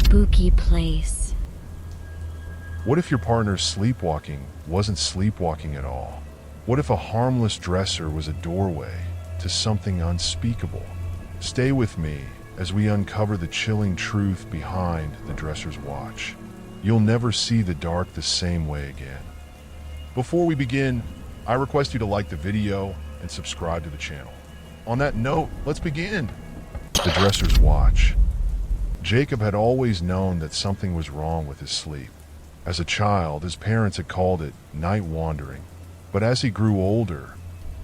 spooky place. What if your partner's sleepwalking wasn't sleepwalking at all? What if a harmless dresser was a doorway to something unspeakable? Stay with me as we uncover the chilling truth behind the dresser's watch. You'll never see the dark the same way again. Before we begin, I request you to like the video and subscribe to the channel. On that note, let's begin. The dresser's watch. Jacob had always known that something was wrong with his sleep. As a child, his parents had called it night wandering. But as he grew older,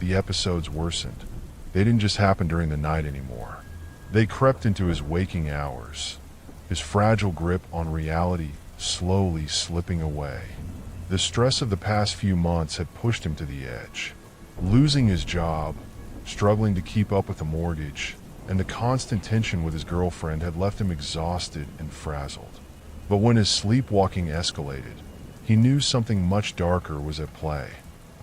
the episodes worsened. They didn't just happen during the night anymore. They crept into his waking hours, his fragile grip on reality slowly slipping away. The stress of the past few months had pushed him to the edge. Losing his job, struggling to keep up with the mortgage, and the constant tension with his girlfriend had left him exhausted and frazzled. But when his sleepwalking escalated, he knew something much darker was at play.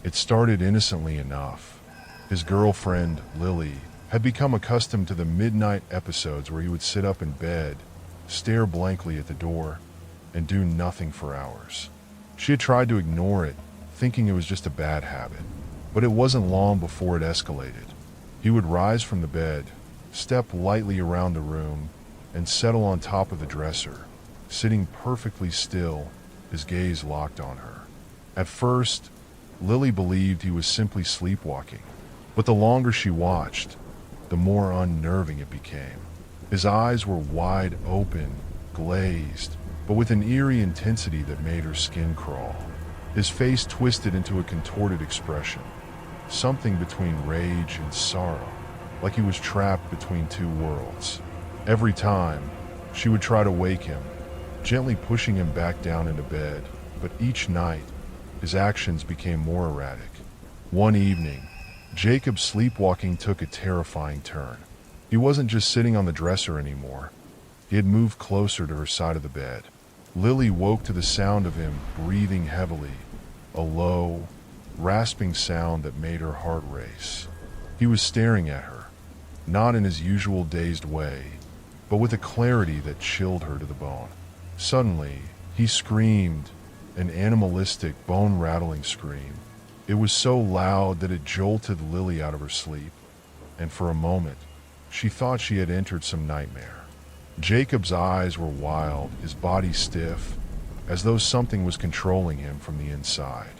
It started innocently enough. His girlfriend, Lily, had become accustomed to the midnight episodes where he would sit up in bed, stare blankly at the door, and do nothing for hours. She had tried to ignore it, thinking it was just a bad habit. But it wasn't long before it escalated. He would rise from the bed, step lightly around the room, and settle on top of the dresser, sitting perfectly still, his gaze locked on her. At first, Lily believed he was simply sleepwalking, but the longer she watched, the more unnerving it became. His eyes were wide open, glazed, but with an eerie intensity that made her skin crawl. His face twisted into a contorted expression, something between rage and sorrow, like he was trapped between two worlds. Every time, she would try to wake him, gently pushing him back down into bed, but each night, his actions became more erratic. One evening, Jacob's sleepwalking took a terrifying turn. He wasn't just sitting on the dresser anymore. He had moved closer to her side of the bed. Lily woke to the sound of him breathing heavily, a low, rasping sound that made her heart race. He was staring at her, not in his usual dazed way, but with a clarity that chilled her to the bone. Suddenly, he screamed, an animalistic, bone-rattling scream. It was so loud that it jolted Lily out of her sleep, and for a moment, she thought she had entered some nightmare. Jacob's eyes were wild, his body stiff, as though something was controlling him from the inside.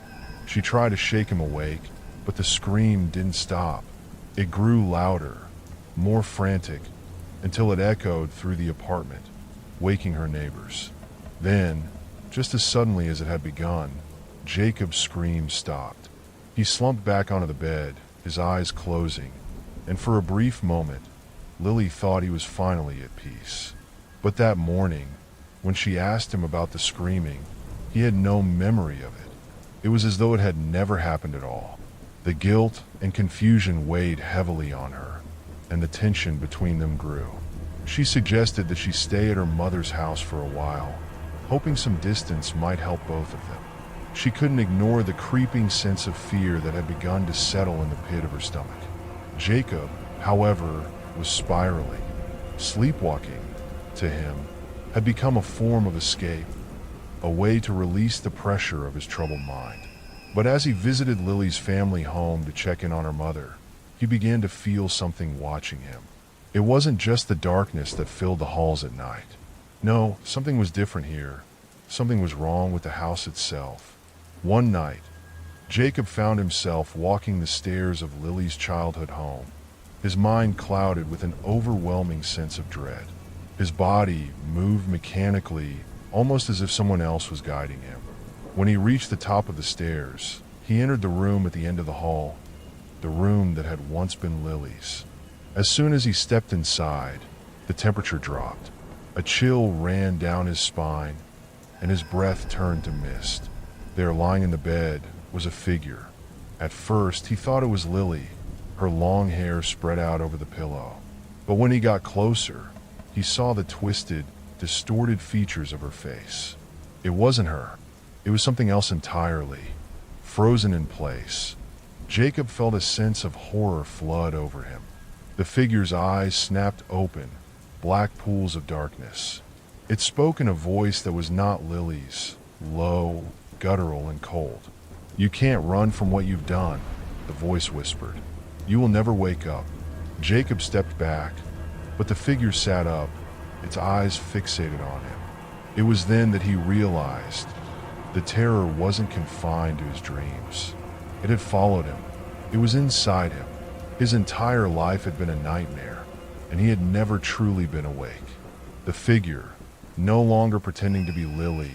She tried to shake him awake, but the scream didn't stop. It grew louder, more frantic, until it echoed through the apartment, waking her neighbors. Then, just as suddenly as it had begun, Jacob's scream stopped. He slumped back onto the bed, his eyes closing, and for a brief moment, Lily thought he was finally at peace. But that morning, when she asked him about the screaming, he had no memory of it. It was as though it had never happened at all. The guilt and confusion weighed heavily on her, and the tension between them grew. She suggested that she stay at her mother's house for a while, hoping some distance might help both of them. She couldn't ignore the creeping sense of fear that had begun to settle in the pit of her stomach. Jacob, however, was spiraling. Sleepwalking, to him, had become a form of escape, a way to release the pressure of his troubled mind. But as he visited Lily's family home to check in on her mother, he began to feel something watching him. It wasn't just the darkness that filled the halls at night. No, something was different here. Something was wrong with the house itself. One night, Jacob found himself walking the stairs of Lily's childhood home, his mind clouded with an overwhelming sense of dread. His body moved mechanically, almost as if someone else was guiding him. When he reached the top of the stairs, he entered the room at the end of the hall, the room that had once been Lily's. As soon as he stepped inside, the temperature dropped. A chill ran down his spine, and his breath turned to mist. There, lying in the bed, was a figure. At first, he thought it was Lily, her long hair spread out over the pillow. But when he got closer, he saw the twisted, distorted features of her face. It wasn't her. It was something else entirely, frozen in place. Jacob felt a sense of horror flood over him. The figure's eyes snapped open, black pools of darkness. It spoke in a voice that was not Lily's, low, guttural, and cold. "You can't run from what you've done," the voice whispered. "You will never wake up." Jacob stepped back, but the figure sat up, its eyes fixated on him. It was then that he realized the terror wasn't confined to his dreams. It had followed him. It was inside him. His entire life had been a nightmare, and he had never truly been awake. The figure, no longer pretending to be Lily,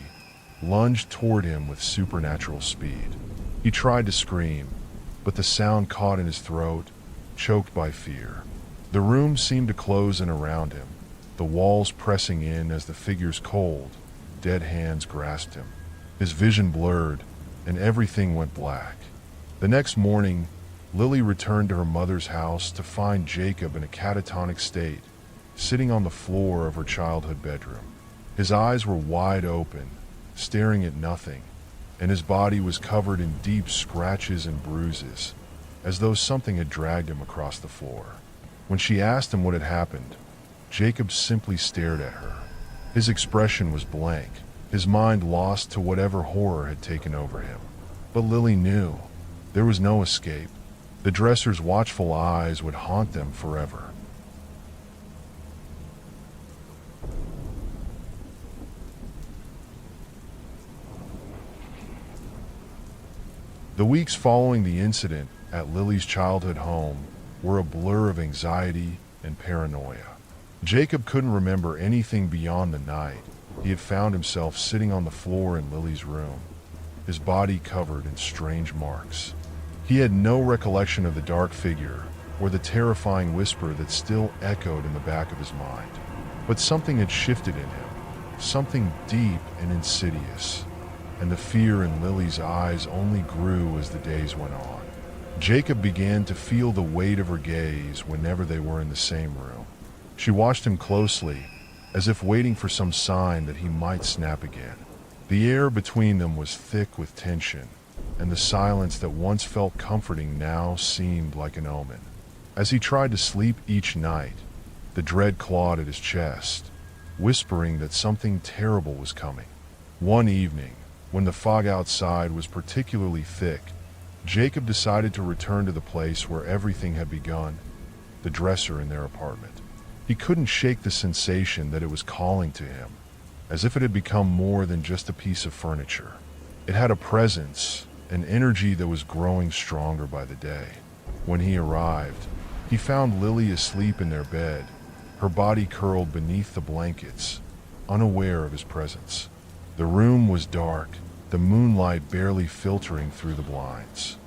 lunged toward him with supernatural speed. He tried to scream, but the sound caught in his throat, choked by fear. The room seemed to close in around him, the walls pressing in as the figure's cold, dead hands grasped him. His vision blurred, and everything went black. The next morning, Lily returned to her mother's house to find Jacob in a catatonic state, sitting on the floor of her childhood bedroom. His eyes were wide open, staring at nothing, and his body was covered in deep scratches and bruises, as though something had dragged him across the floor. When she asked him what had happened, Jacob simply stared at her. His expression was blank, his mind lost to whatever horror had taken over him. But Lily knew there was no escape. The dresser's watchful eyes would haunt them forever. The weeks following the incident at Lily's childhood home were a blur of anxiety and paranoia. Jacob couldn't remember anything beyond the night he had found himself sitting on the floor in Lily's room, his body covered in strange marks. He had no recollection of the dark figure or the terrifying whisper that still echoed in the back of his mind. But something had shifted in him, something deep and insidious, and the fear in Lily's eyes only grew as the days went on. Jacob began to feel the weight of her gaze whenever they were in the same room. She watched him closely, as if waiting for some sign that he might snap again. The air between them was thick with tension, and the silence that once felt comforting now seemed like an omen. As he tried to sleep each night, the dread clawed at his chest, whispering that something terrible was coming. One evening, when the fog outside was particularly thick, Jacob decided to return to the place where everything had begun, the dresser in their apartment. He couldn't shake the sensation that it was calling to him, as if it had become more than just a piece of furniture. It had a presence, an energy that was growing stronger by the day. When he arrived, he found Lily asleep in their bed, her body curled beneath the blankets, unaware of his presence. The room was dark, the moonlight barely filtering through the blinds.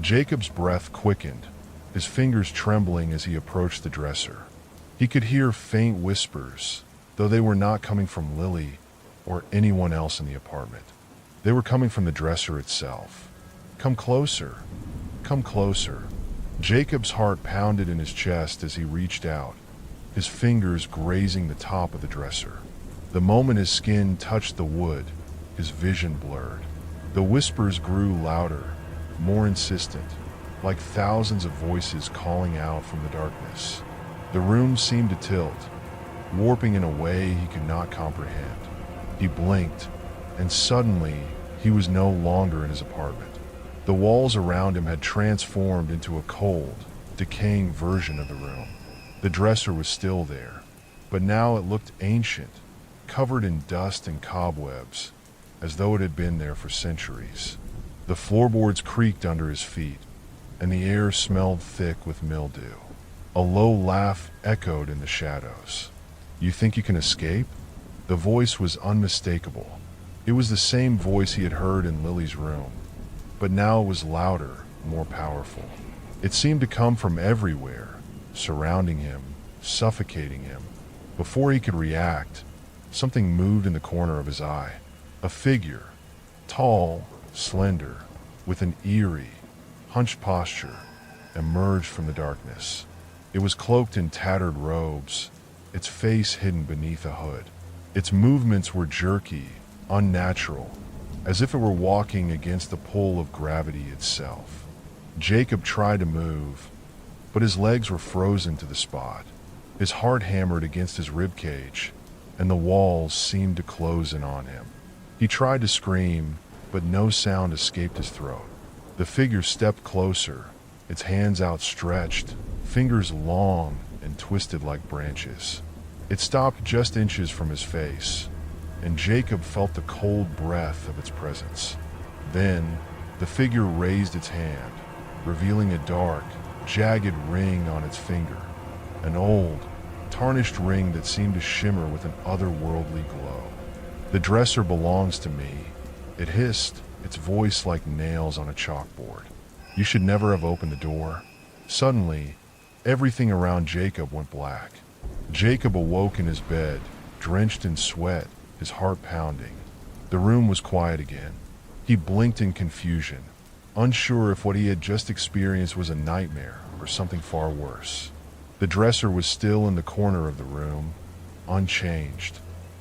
Jacob's breath quickened, his fingers trembling as he approached the dresser. He could hear faint whispers, though they were not coming from Lily or anyone else in the apartment. They were coming from the dresser itself. "Come closer, come closer." Jacob's heart pounded in his chest as he reached out, his fingers grazing the top of the dresser. The moment his skin touched the wood, his vision blurred. The whispers grew louder, more insistent, like thousands of voices calling out from the darkness. The room seemed to tilt, warping in a way he could not comprehend. He blinked, and suddenly he was no longer in his apartment. The walls around him had transformed into a cold, decaying version of the room. The dresser was still there, but now it looked ancient, covered in dust and cobwebs, as though it had been there for centuries. The floorboards creaked under his feet, and the air smelled thick with mildew. A low laugh echoed in the shadows. "You think you can escape?" The voice was unmistakable. It was the same voice he had heard in Lily's room, but now it was louder, more powerful. It seemed to come from everywhere, surrounding him, suffocating him. Before he could react, something moved in the corner of his eye. A figure, tall, slender, with an eerie, hunched posture, emerged from the darkness. It was cloaked in tattered robes, its face hidden beneath a hood. Its movements were jerky, unnatural, as if it were walking against the pull of gravity itself. Jacob tried to move, but his legs were frozen to the spot. His heart hammered against his ribcage, and the walls seemed to close in on him. He tried to scream, but no sound escaped his throat. The figure stepped closer, its hands outstretched, fingers long and twisted like branches. It stopped just inches from his face, and Jacob felt the cold breath of its presence. Then, the figure raised its hand, revealing a dark, jagged ring on its finger, an old, tarnished ring that seemed to shimmer with an otherworldly glow. "The dresser belongs to me," it hissed, its voice like nails on a chalkboard. "You should never have opened the door." Suddenly, everything around Jacob went black. Jacob awoke in his bed, drenched in sweat, his heart pounding. The room was quiet again. He blinked in confusion, unsure if what he had just experienced was a nightmare or something far worse. The dresser was still in the corner of the room, unchanged,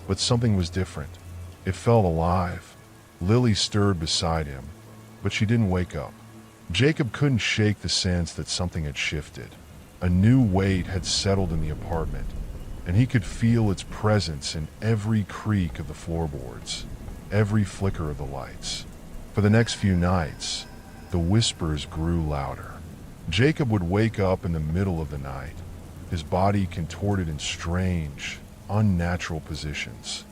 but something was different. It felt alive. Lily stirred beside him, but she didn't wake up. Jacob couldn't shake the sense that something had shifted. A new weight had settled in the apartment, and he could feel its presence in every creak of the floorboards, every flicker of the lights. For the next few nights, the whispers grew louder. Jacob would wake up in the middle of the night, his body contorted in strange, unnatural positions.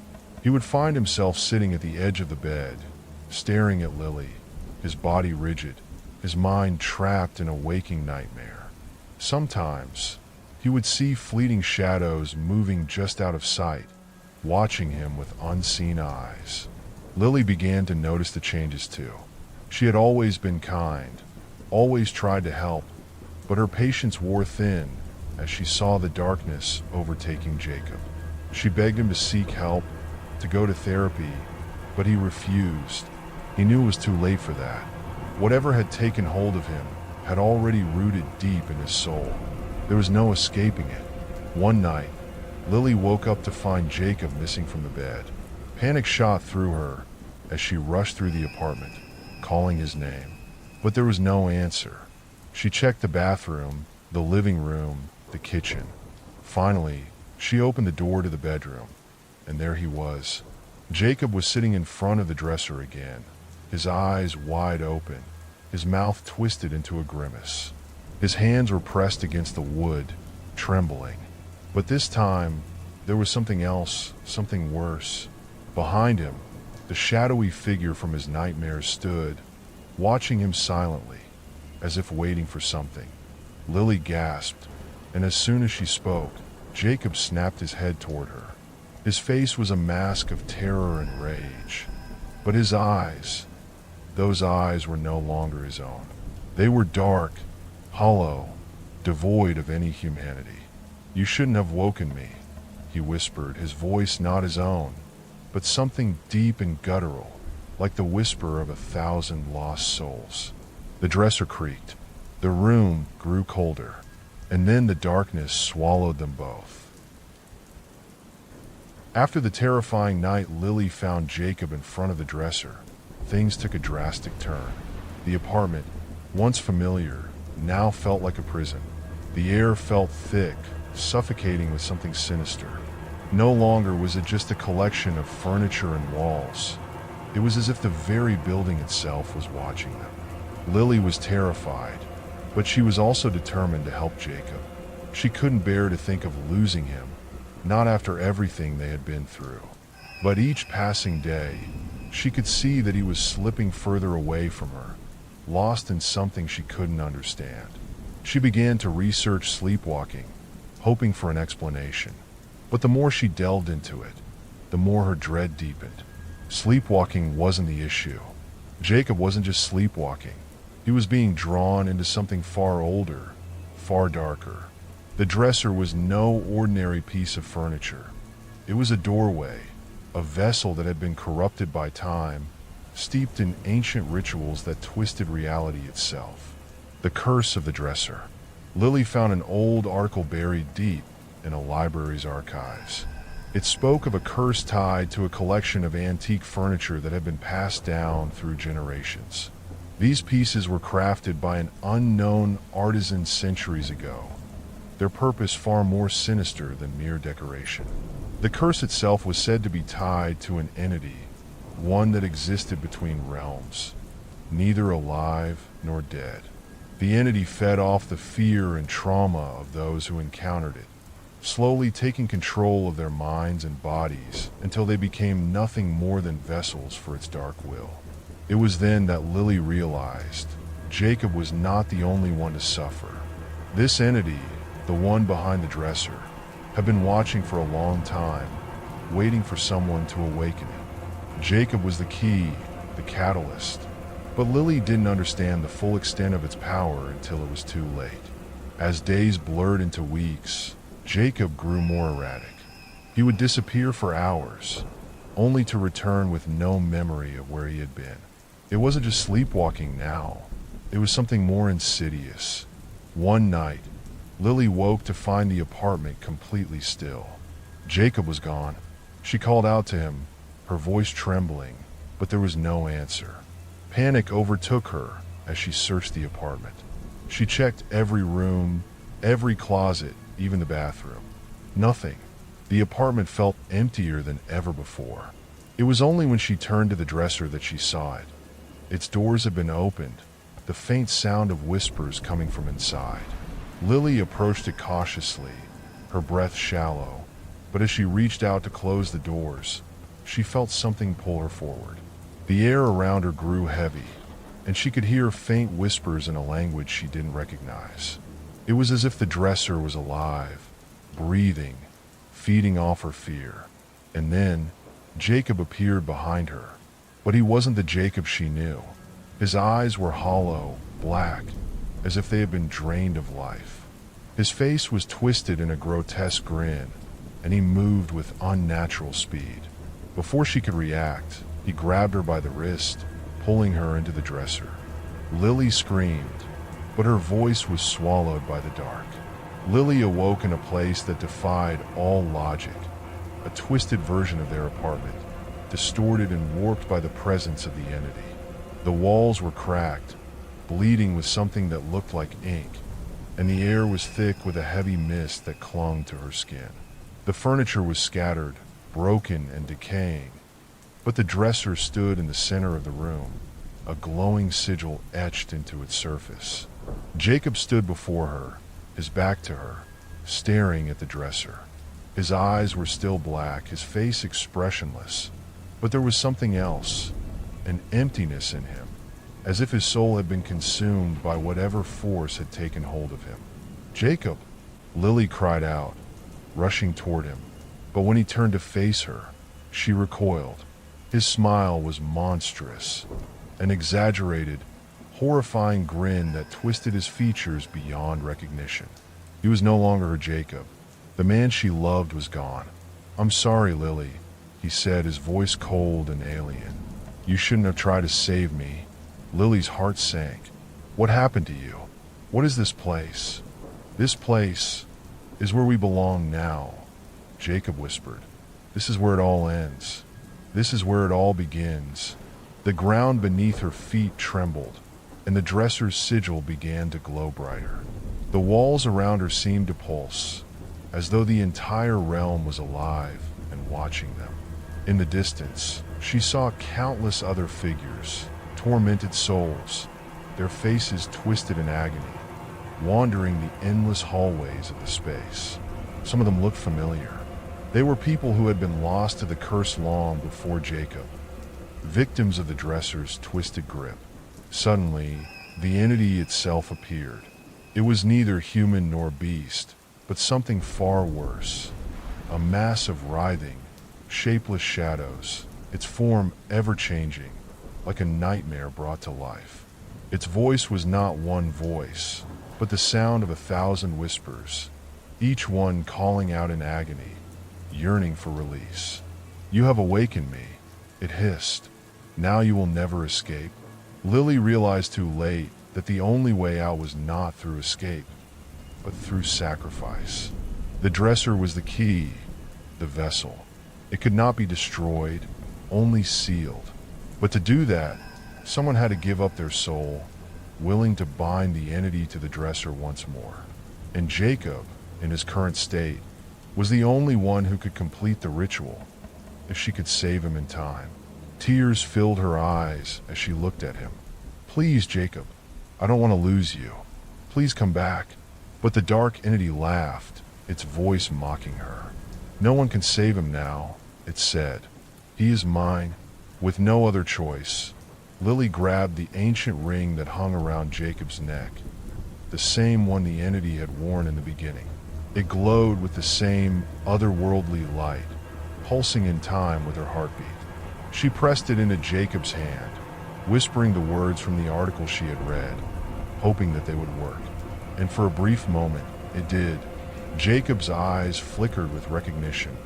He would find himself sitting at the edge of the bed, staring at Lily, his body rigid, his mind trapped in a waking nightmare. Sometimes, he would see fleeting shadows moving just out of sight, watching him with unseen eyes. Lily began to notice the changes too. She had always been kind, always tried to help, but her patience wore thin as she saw the darkness overtaking Jacob. She begged him to seek help, to go to therapy, but he refused. He knew it was too late for that. Whatever had taken hold of him had already rooted deep in his soul. There was no escaping it. One night, Lily woke up to find Jacob missing from the bed. Panic shot through her as she rushed through the apartment, calling his name. But there was no answer. She checked the bathroom, the living room, the kitchen. Finally, she opened the door to the bedroom, and there he was. Jacob was sitting in front of the dresser again, his eyes wide open, his mouth twisted into a grimace. His hands were pressed against the wood, trembling. But this time, there was something else, something worse. Behind him, the shadowy figure from his nightmares stood, watching him silently, as if waiting for something. Lily gasped, and as soon as she spoke, Jacob snapped his head toward her. His face was a mask of terror and rage. But his eyes, those eyes were no longer his own. They were dark, hollow, devoid of any humanity. "You shouldn't have woken me," he whispered, his voice not his own, but something deep and guttural, like the whisper of 1,000 lost souls. The dresser creaked. The room grew colder, and then the darkness swallowed them both. After the terrifying night Lily found Jacob in front of the dresser, things took a drastic turn. The apartment, once familiar, now felt like a prison. The air felt thick, suffocating with something sinister. No longer was it just a collection of furniture and walls. It was as if the very building itself was watching them. Lily was terrified, but she was also determined to help Jacob. She couldn't bear to think of losing him, not after everything they had been through. But each passing day, she could see that he was slipping further away from her, lost in something she couldn't understand. She began to research sleepwalking, hoping for an explanation. But the more she delved into it, the more her dread deepened. Sleepwalking wasn't the issue. Jacob wasn't just sleepwalking. He was being drawn into something far older, far darker. The dresser was no ordinary piece of furniture. It was a doorway, a vessel that had been corrupted by time, steeped in ancient rituals that twisted reality itself. The curse of the dresser. Lily found an old article buried deep in a library's archives. It spoke of a curse tied to a collection of antique furniture that had been passed down through generations. These pieces were crafted by an unknown artisan centuries ago, their purpose far more sinister than mere decoration. The curse itself was said to be tied to an entity, one that existed between realms, neither alive nor dead. The entity fed off the fear and trauma of those who encountered it, slowly taking control of their minds and bodies until they became nothing more than vessels for its dark will. It was then that Lily realized Jacob was not the only one to suffer. This entity, the one behind the dresser, had been watching for a long time, waiting for someone to awaken it. Jacob was the key, the catalyst, but Lily didn't understand the full extent of its power until it was too late. As days blurred into weeks, Jacob grew more erratic. He would disappear for hours, only to return with no memory of where he had been. It wasn't just sleepwalking now. It was something more insidious. One night, Lily woke to find the apartment completely still. Jacob was gone. She called out to him, her voice trembling, but there was no answer. Panic overtook her as she searched the apartment. She checked every room, every closet, even the bathroom. Nothing. The apartment felt emptier than ever before. It was only when she turned to the dresser that she saw it. Its doors had been opened, the faint sound of whispers coming from inside. Lily approached it cautiously, her breath shallow, but as she reached out to close the doors, she felt something pull her forward. The air around her grew heavy, and she could hear faint whispers in a language she didn't recognize. It was as if the dresser was alive, breathing, feeding off her fear. And then, Jacob appeared behind her, but he wasn't the Jacob she knew. His eyes were hollow, black, as if they had been drained of life. His face was twisted in a grotesque grin, and he moved with unnatural speed. Before she could react, he grabbed her by the wrist, pulling her into the dresser. Lily screamed, but her voice was swallowed by the dark. Lily awoke in a place that defied all logic, a twisted version of their apartment, distorted and warped by the presence of the entity. The walls were cracked, bleeding with something that looked like ink, and the air was thick with a heavy mist that clung to her skin. The furniture was scattered, broken and decaying, but the dresser stood in the center of the room, a glowing sigil etched into its surface. Jacob stood before her, his back to her, staring at the dresser. His eyes were still black, his face expressionless, but there was something else, an emptiness in him, as if his soul had been consumed by whatever force had taken hold of him. "Jacob!" Lily cried out, rushing toward him, but when he turned to face her, she recoiled. His smile was monstrous, an exaggerated, horrifying grin that twisted his features beyond recognition. He was no longer her Jacob. The man she loved was gone. "I'm sorry, Lily," he said, his voice cold and alien. "You shouldn't have tried to save me." Lily's heart sank. "What happened to you? What is this place?" "This place is where we belong now," Jacob whispered. "This is where it all ends. This is where it all begins." The ground beneath her feet trembled, and the dresser's sigil began to glow brighter. The walls around her seemed to pulse, as though the entire realm was alive and watching them. In the distance, she saw countless other figures, tormented souls, their faces twisted in agony, wandering the endless hallways of the space. Some of them looked familiar. They were people who had been lost to the curse long before Jacob, victims of the dresser's twisted grip. Suddenly, the entity itself appeared. It was neither human nor beast, but something far worse. A mass of writhing, shapeless shadows, its form ever-changing, like a nightmare brought to life. Its voice was not one voice, but the sound of 1,000 whispers, each one calling out in agony, yearning for release. "You have awakened me," it hissed. "Now you will never escape." Lily realized too late that the only way out was not through escape, but through sacrifice. The dresser was the key, the vessel. It could not be destroyed, only sealed. But to do that, someone had to give up their soul, willing to bind the entity to the dresser once more. And Jacob, in his current state, was the only one who could complete the ritual, if she could save him in time. Tears filled her eyes as she looked at him. "Please, Jacob, I don't want to lose you. Please come back." But the dark entity laughed, its voice mocking her. "No one can save him now," it said. "He is mine." With no other choice, Lily grabbed the ancient ring that hung around Jacob's neck, the same one the entity had worn in the beginning. It glowed with the same otherworldly light, pulsing in time with her heartbeat. She pressed it into Jacob's hand, whispering the words from the article she had read, hoping that they would work. And for a brief moment, it did. Jacob's eyes flickered with recognition,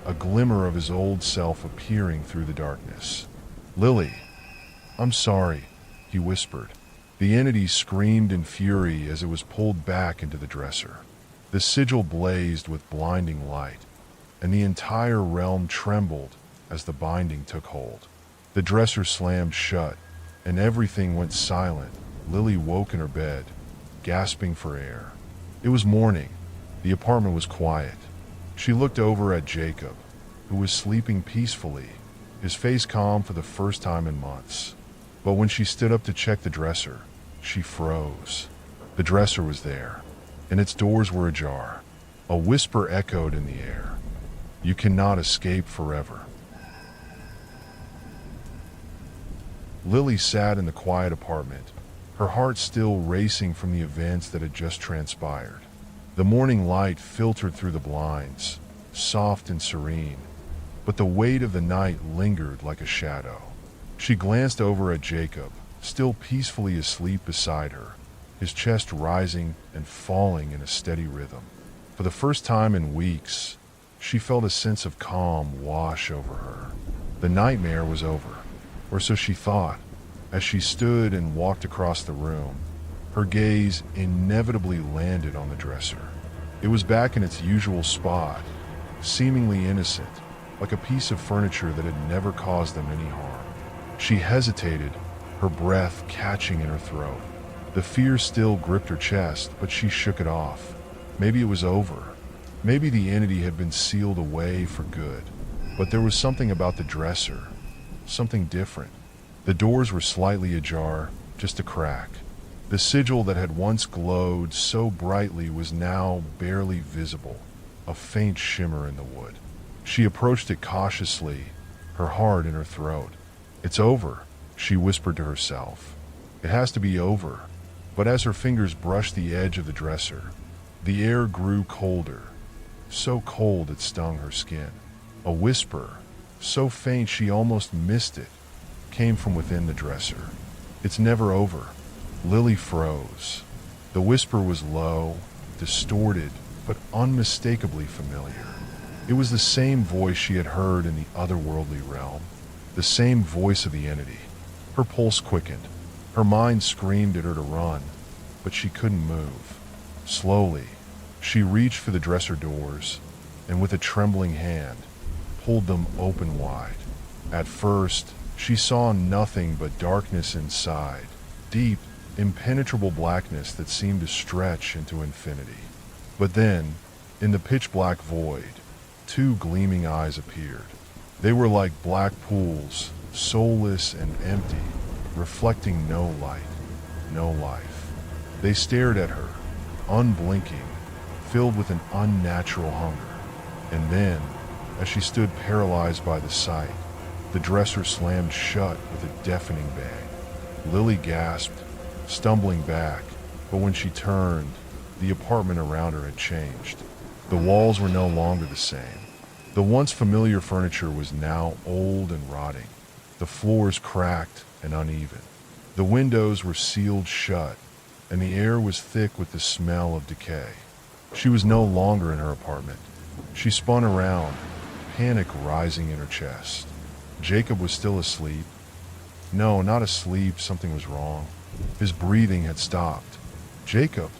a glimmer of his old self appearing through the darkness. "Lily, I'm sorry," he whispered. The entity screamed in fury as it was pulled back into the dresser. The sigil blazed with blinding light, and the entire realm trembled as the binding took hold. The dresser slammed shut, and everything went silent. Lily woke in her bed, gasping for air. It was morning. The apartment was quiet. She looked over at Jacob, who was sleeping peacefully, his face calm for the first time in months. But when she stood up to check the dresser, she froze. The dresser was there, and its doors were ajar. A whisper echoed in the air. "You cannot escape forever." Lily sat in the quiet apartment, her heart still racing from the events that had just transpired. The morning light filtered through the blinds, soft and serene, but the weight of the night lingered like a shadow. She glanced over at Jacob, still peacefully asleep beside her, his chest rising and falling in a steady rhythm. For the first time in weeks, she felt a sense of calm wash over her. The nightmare was over, or so she thought, as she stood and walked across the room. Her gaze inevitably landed on the dresser. It was back in its usual spot, seemingly innocent, like a piece of furniture that had never caused them any harm. She hesitated, her breath catching in her throat. The fear still gripped her chest, but she shook it off. Maybe it was over. Maybe the entity had been sealed away for good. But there was something about the dresser, something different. The doors were slightly ajar, just a crack. The sigil that had once glowed so brightly was now barely visible, a faint shimmer in the wood. She approached it cautiously, her heart in her throat. "It's over," she whispered to herself. "It has to be over." But as her fingers brushed the edge of the dresser, the air grew colder, so cold it stung her skin. A whisper, so faint she almost missed it, came from within the dresser. "It's never over." Lily froze. The whisper was low, distorted, but unmistakably familiar. It was the same voice she had heard in the otherworldly realm, the same voice of the entity. Her pulse quickened. Her mind screamed at her to run, but she couldn't move. Slowly, she reached for the dresser doors, and with a trembling hand, pulled them open wide. At first, she saw nothing but darkness inside, deep, impenetrable blackness that seemed to stretch into infinity. But then, in the pitch-black void, two gleaming eyes appeared. They were like black pools, soulless and empty, reflecting no light, no life. They stared at her, unblinking, filled with an unnatural hunger. And then, as she stood paralyzed by the sight, the dresser slammed shut with a deafening bang. Lily gasped, stumbling back, but when she turned, the apartment around her had changed. The walls were no longer the same. The once familiar furniture was now old and rotting, the floors cracked and uneven. The windows were sealed shut, and the air was thick with the smell of decay. She was no longer in her apartment. She spun around, panic rising in her chest. Jacob was still asleep. No, not asleep, something was wrong. His breathing had stopped. "Jacob!"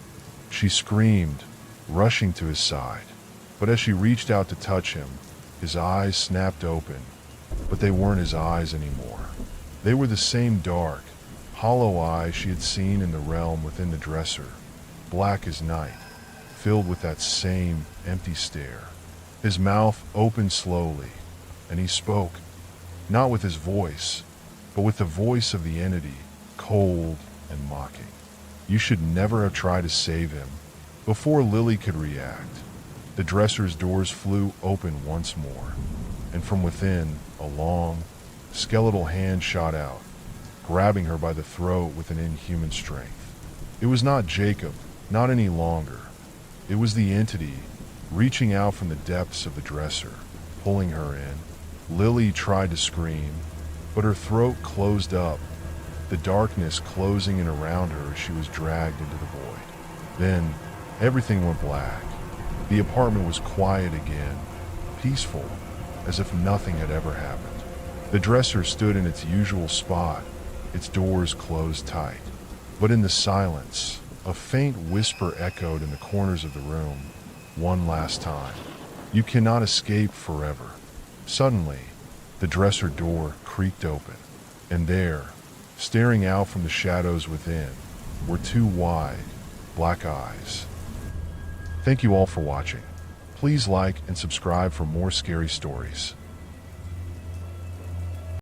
she screamed, rushing to his side. But as she reached out to touch him, his eyes snapped open, but they weren't his eyes anymore. They were the same dark, hollow eyes she had seen in the realm within the dresser, black as night, filled with that same empty stare. His mouth opened slowly, and he spoke, not with his voice, but with the voice of the entity, cold and mocking. You should never have tried to save him. Before Lily could react, the dresser's doors flew open once more, and from within, a long, skeletal hand shot out, grabbing her by the throat with an inhuman strength. It was not Jacob, not any longer. It was the entity, reaching out from the depths of the dresser, pulling her in. Lily tried to scream, but her throat closed up, the darkness closing in around her as she was dragged into the void. Then, everything went black. The apartment was quiet again, peaceful, as if nothing had ever happened. The dresser stood in its usual spot, its doors closed tight. But in the silence, a faint whisper echoed in the corners of the room, one last time. You cannot escape forever. Suddenly, the dresser door creaked open, and there, staring out from the shadows within, were two wide, black eyes. Thank you all for watching. Please like and subscribe for more scary stories.